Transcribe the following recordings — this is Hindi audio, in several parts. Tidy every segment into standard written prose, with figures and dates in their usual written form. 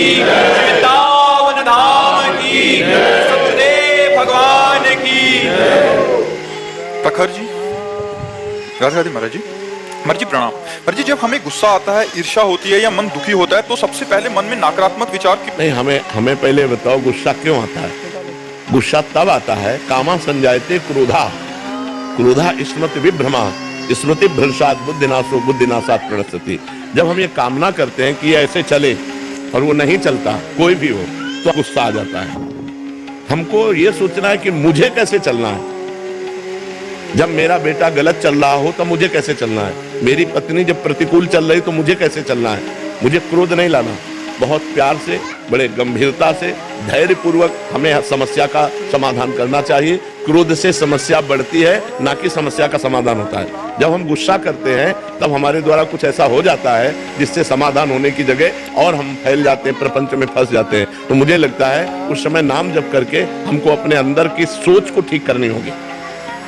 वृंदावन धाम की, सत्यदेव भगवान की। प्रखर जी, राधे राधे महाराज जी। महाराज जी प्रणाम। महाराज जी, जब हमें गुस्सा आता है, ईर्ष्या होती है या मन दुखी होता है, तो सबसे पहले मन में नकारात्मक विचार की नहीं, हमें पहले बताओ गुस्सा क्यों आता है? गुस्सा तब आता है, कामा संजायते क्रोधा, क्रोधा स्मृति विभ्रमा, स्मृति भ्रंशात् बुद्धिनाशो बुद्धिनाशात् प्रणश्यति। जब हम ये कामना करते हैं कि ये ऐसे चले और वो नहीं चलता, कोई भी हो, तो गुस्सा आ जाता है। हमको ये सोचना है कि मुझे कैसे चलना है। जब मेरा बेटा गलत चल रहा हो तो मुझे कैसे चलना है, मेरी पत्नी जब प्रतिकूल चल रही तो मुझे कैसे चलना है। मुझे क्रोध नहीं लाना, बहुत प्यार से, बड़े गंभीरता से, धैर्य पूर्वक हमें समस्या का समाधान करना चाहिए। क्रोध से समस्या बढ़ती है, ना कि समस्या का समाधान होता है। जब हम गुस्सा करते हैं तब हमारे द्वारा कुछ ऐसा हो जाता है जिससे समाधान होने की जगह और हम फैल जाते हैं, प्रपंच में फंस जाते हैं। तो मुझे लगता है उस समय नाम जप करके हमको अपने अंदर की सोच को ठीक करनी होगी।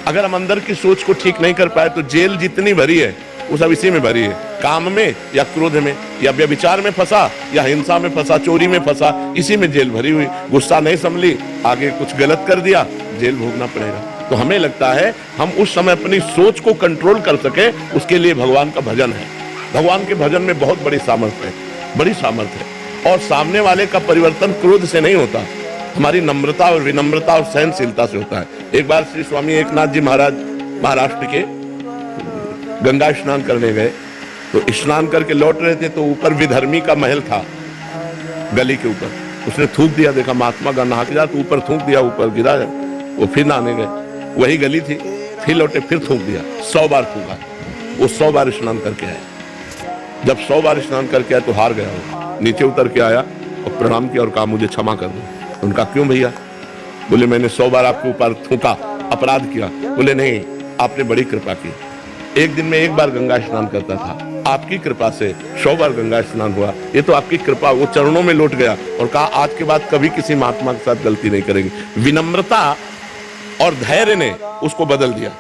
अगर हम अंदर की सोच को ठीक नहीं कर पाए तो जेल जितनी भरी है वो सब इसी में भरी है, काम में या क्रोध में या व्यभिचार में फंसा या हिंसा में फंसा, चोरी में फंसा, इसी में जेल भरी हुई। गुस्सा नहीं संभली, आगे कुछ गलत कर दिया, जेल भोगना पड़ेगा। तो हमें लगता है हम उस समय अपनी सोच को कंट्रोल कर सके, उसके लिए भगवान का भजन है। भगवान के भजन में बहुत बड़ी सामर्थ्य है, बड़ी सामर्थ्य है। और सामने वाले का परिवर्तन क्रोध से नहीं होता, हमारी नम्रता और विनम्रता और सहनशीलता से होता है। एक बार श्री स्वामी एकनाथ जी महाराज महाराष्ट्र के गंगा स्नान करने गए, तो स्नान करके लौट रहे थे, तो ऊपर विधर्मी का महल था गली के ऊपर। उसने थूक दिया, देखा महात्मा का नहा के जा, तो ऊपर थूक दिया, ऊपर गिरा है। वो फिर नहाने गए, वही गली थी, फिर लौटे, फिर थूक दिया, 100 बार थूका। वो 100 बार स्नान करके आए। जब 100 बार स्नान करके आए तो हार गया वो, नीचे उतर के आया और प्रणाम किया और कहा मुझे क्षमा कर दो। उनका क्यों भैया? बोले मैंने 100 बार आपके ऊपर थूका, अपराध किया। बोले नहीं, आपने बड़ी कृपा की। एक दिन में 1 बार गंगा स्नान करता था, आपकी कृपा से 100 बार गंगा स्नान हुआ। ये तो आपकी कृपा। वो चरणों में लौट गया और कहा आज के बाद कभी किसी महात्मा के साथ गलती नहीं करेंगे। विनम्रता और धैर्य ने उसको बदल दिया।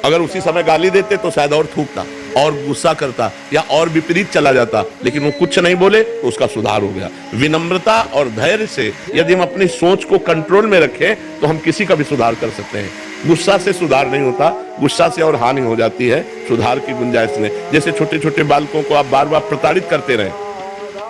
अगर उसी समय गाली देते तो शायद और थूकता और गुस्सा करता या और विपरीत चला जाता, लेकिन वो कुछ नहीं बोले तो उसका सुधार हो गया। विनम्रता और धैर्य से यदि हम अपनी सोच को कंट्रोल में रखें तो हम किसी का भी सुधार कर सकते हैं। गुस्सा से सुधार नहीं होता, गुस्सा से और हानि हो जाती है सुधार की गुंजाइश में। जैसे छोटे छोटे बालकों को आप बार बार प्रताड़ित करते रहे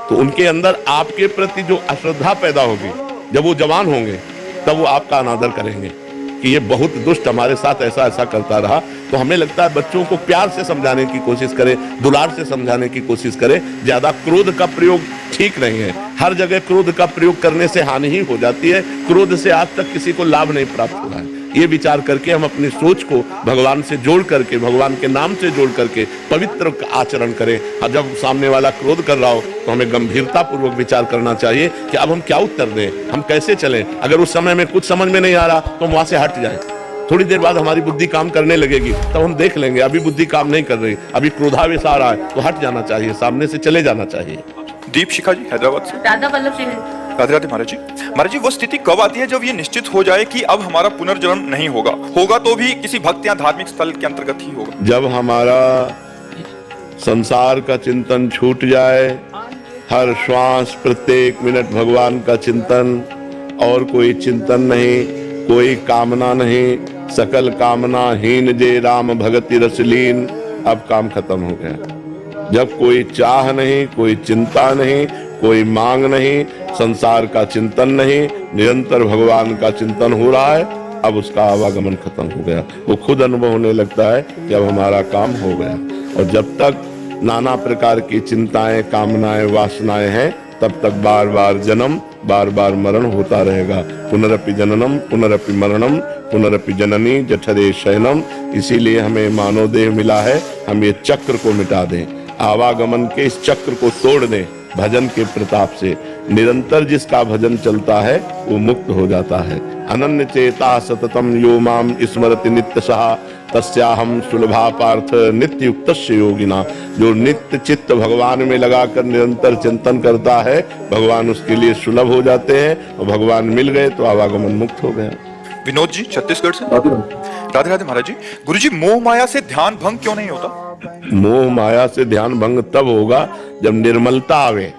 तो उनके अंदर आपके प्रति जो अश्रद्धा पैदा होगी, जब वो जवान होंगे तब वो आपका अनादर करेंगे कि ये बहुत दुष्ट हमारे साथ ऐसा ऐसा करता रहा। तो हमें लगता है बच्चों को प्यार से समझाने की कोशिश करें, दुलार से समझाने की कोशिश करें। ज्यादा क्रोध का प्रयोग ठीक नहीं है। हर जगह क्रोध का प्रयोग करने से हानि ही हो जाती है। क्रोध से आज तक किसी को लाभ नहीं प्राप्त हुआ है। ये विचार करके हम अपनी सोच को भगवान से जोड़ करके, भगवान के नाम से जोड़ करके पवित्र आचरण करें। जब सामने वाला क्रोध कर रहा हो तो हमें गंभीरता पूर्वक विचार करना चाहिए कि अब हम क्या उत्तर दें, हम कैसे चलें। अगर उस समय में कुछ समझ में नहीं आ रहा तो हम वहां से हट जाए। थोड़ी देर बाद हमारी बुद्धि काम करने लगेगी, तब हम देख लेंगे अभी बुद्धि काम नहीं कर रही, अभी क्रोधावेश आ रहा है, तो हट जाना चाहिए, सामने से चले जाना चाहिए। दीप शिखा जी हैदराबाद से। राधा वल्लभ सिंह। राधे राधे महाराज जी। महाराज जी, वो स्थिति कब आती है जब ये निश्चित हो जाए कि अब हमारा पुनर्जन्म नहीं होगा, होगा तो भी किसी भक्त या धार्मिक स्थल के अंतर्गत ही होगा? जब हमारा संसार का चिंतन छूट जाए, हर श्वास प्रत्येक मिनट भगवान का चिंतन, और कोई चिंतन नहीं, कोई कामना नहीं, सकल कामना हीन जे राम भगति रसलीन। अब काम खत्म हो गया। जब कोई चाह नहीं, कोई चिंता नहीं, कोई मांग नहीं, संसार का चिंतन नहीं, निरंतर भगवान का चिंतन हो रहा है, अब उसका आवागमन खत्म हो गया। वो खुद अनुभव होने लगता है कि अब हमारा काम हो गया। और जब तक नाना प्रकार की चिंताएं, कामनाएं, वासनाएं हैं, तब तक बार बार जन्म, बार बार मरण होता रहेगा। पुनरपि जननम पुनरपि मरणम पुनरपि जननी जठरे शयनम। इसीलिए हमें मानव देह मिला है, हम ये चक्र को मिटा दें, आवागमन के इस चक्र को तोड़ दें भजन के प्रताप से। निरंतर जिसका भजन चलता है वो मुक्त हो जाता है। अनन्य चेता सततम यो माम स्मरति नित्य सहा तस्याहम सुलभा पार्थ नित्य युक्तस्य योगिना। जो नित्य चित्त भगवान में लगाकर निरंतर चिंतन करता है, भगवान उसके लिए सुलभ हो जाते हैं, और भगवान मिल गए तो आवागमन मुक्त हो गया। विनोद जी छत्तीसगढ़ से। राधे राधे महाराज जी। गुरु जी, मोह माया से ध्यान भंग क्यों नहीं होता? मोह माया से ध्यान भंग तब होगा जब निर्मलता आवे।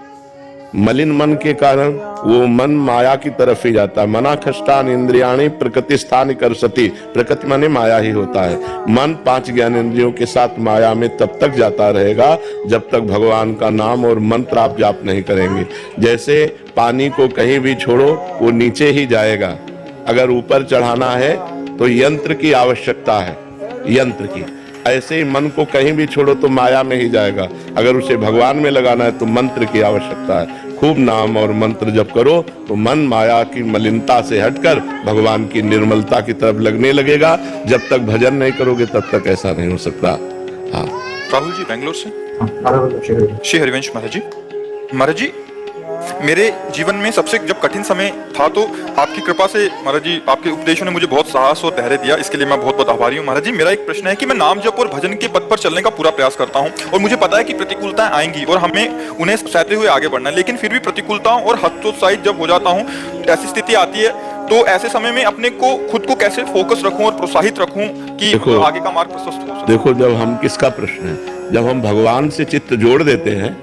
मलिन मन के कारण वो मन माया की तरफ ही जाता है। मना खष्टान इंद्रियाणी प्रकृति स्थान कर सती, प्रकृति माने माया ही होता है। मन 5 ज्ञानेंद्रियों के साथ माया में तब तक जाता रहेगा जब तक भगवान का नाम और मंत्र आप जाप नहीं करेंगे। जैसे पानी को कहीं भी छोड़ो वो नीचे ही जाएगा, अगर ऊपर चढ़ाना है तो यंत्र की आवश्यकता है, यंत्र की। ऐसे ही मन को कहीं भी छोड़ो तो माया में ही जाएगा, अगर उसे भगवान में लगाना है तो मंत्र की आवश्यकता है। खूब नाम और मंत्र जप करो तो मन माया की मलिनता से हटकर भगवान की निर्मलता की तरफ लगने लगेगा। जब तक भजन नहीं करोगे तब तक ऐसा नहीं हो सकता। हाँ राहुल जी बेंगलोर से। श्री हरिवंश महाराज जी। महाराज जी, मेरे जीवन में सबसे जब कठिन समय था तो आपकी कृपा से महाराज जी, आपके उपदेशों ने मुझे बहुत साहस और धैर्य दिया, इसके लिए मैं बहुत बहुत आभारी हूँ। महाराज जी, मेरा एक प्रश्न है कि मैं नाम जप और भजन के पथ पर चलने का पूरा प्रयास करता हूँ और मुझे पता है कि प्रतिकूलताएं आएंगी और हमें उन्हें सहते हुए आगे बढ़ना है, लेकिन फिर भी प्रतिकूलताओं और हतोत्साहित जब हो जाता हूँ, ऐसी स्थिति आती है, तो ऐसे समय में अपने को खुद को कैसे फोकस रखूं और प्रोत्साहित रखूं कि आगे का मार्ग प्रशस्त हो सके? देखो, जब हम किसका प्रश्न है, जब हम भगवान से चित्त जोड़ देते हैं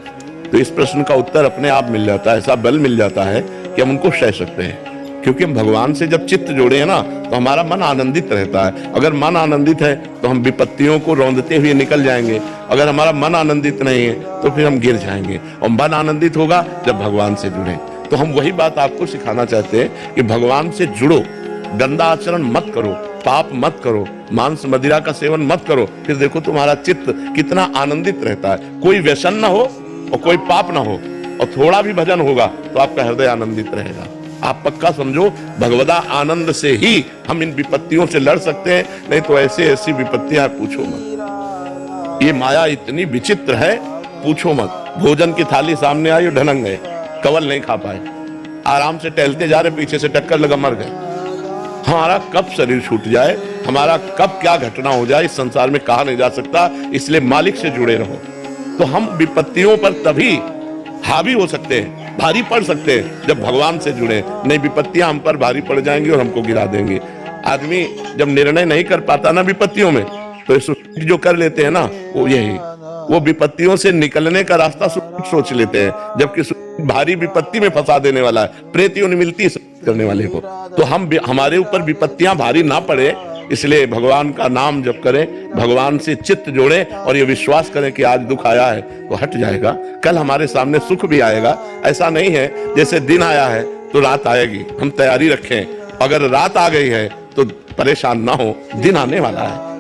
तो इस प्रश्न का उत्तर अपने आप मिल जाता है। ऐसा बल मिल जाता है कि हम उनको सह सकते हैं, क्योंकि हम भगवान से जब चित्त जोड़े हैं ना तो हमारा मन आनंदित रहता है। अगर मन आनंदित है तो हम विपत्तियों को रौंदते हुए निकल जाएंगे, अगर हमारा मन आनंदित नहीं है तो फिर हम गिर जाएंगे। और मन आनंदित होगा जब भगवान से जुड़े। तो हम वही बात आपको सिखाना चाहते हैं कि भगवान से जुड़ो, गंदा आचरण मत करो, पाप मत करो, मांस मदिरा का सेवन मत करो, फिर देखो तुम्हारा चित्त कितना आनंदित रहता है। कोई व्यसन ना हो और कोई पाप ना हो और थोड़ा भी भजन होगा तो आपका हृदय आनंदित रहेगा। आप पक्का समझो, भगवदा आनंद से ही हम इन विपत्तियों से लड़ सकते हैं, नहीं तो ऐसी ऐसी विपत्तियां पूछो मत। ये माया इतनी विचित्र है, पूछो मत। भोजन की थाली सामने आई और ढनक गए, कवल नहीं खा पाए, आराम से टहलते जा रहे, पीछे से टक्कर लगा, मर गए। हमारा कब शरीर छूट जाए, हमारा कब क्या घटना हो जाए, इस संसार में कहा नहीं जा सकता। इसलिए मालिक से जुड़े रहो तो हम विपत्तियों पर तभी हावी हो सकते हैं, भारी पड़ सकते हैं जब भगवान से जुड़े। नहीं, विपत्तियां हम पर भारी पड़ जाएंगी और हमको गिरा देंगी। आदमी जब निर्णय नहीं कर पाता ना विपत्तियों में, तो जो कर लेते हैं ना वो विपत्तियों से निकलने का रास्ता सोच लेते हैं, जबकि भारी विपत्ति में फंसा देने वाला है। प्रेत योनि मिलती करने वाले को। तो हमारे ऊपर विपत्तियां भारी ना पड़े, इसलिए भगवान का नाम जप करें, भगवान से चित्त जोड़ें और ये विश्वास करें कि आज दुख आया है तो हट जाएगा, कल हमारे सामने सुख भी आएगा। ऐसा नहीं है जैसे दिन आया है तो रात आएगी, हम तैयारी रखें। अगर रात आ गई है तो परेशान ना हो, दिन आने वाला है।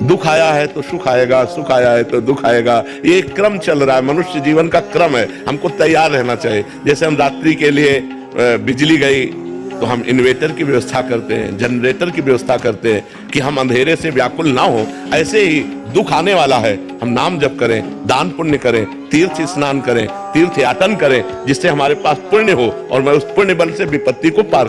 दुख आया है तो सुख आएगा, सुख आया है तो दुख आएगा। ये क्रम चल रहा है, मनुष्य जीवन का क्रम है। हमको तैयार रहना चाहिए। जैसे हम रात्रि के लिए बिजली गई तो हम इन्वेटर की व्यवस्था करते हैं, जनरेटर की व्यवस्था करते हैं कि हम अंधेरे से व्याकुल ना हो। ऐसे ही दुख आने वाला है, हम नाम जप करें, दान पुण्य करें, तीर्थ स्नान करें, तीर्थ याटन करें, जिससे हमारे पास पुण्य हो और मैं उस पुण्य बल से विपत्ति को पार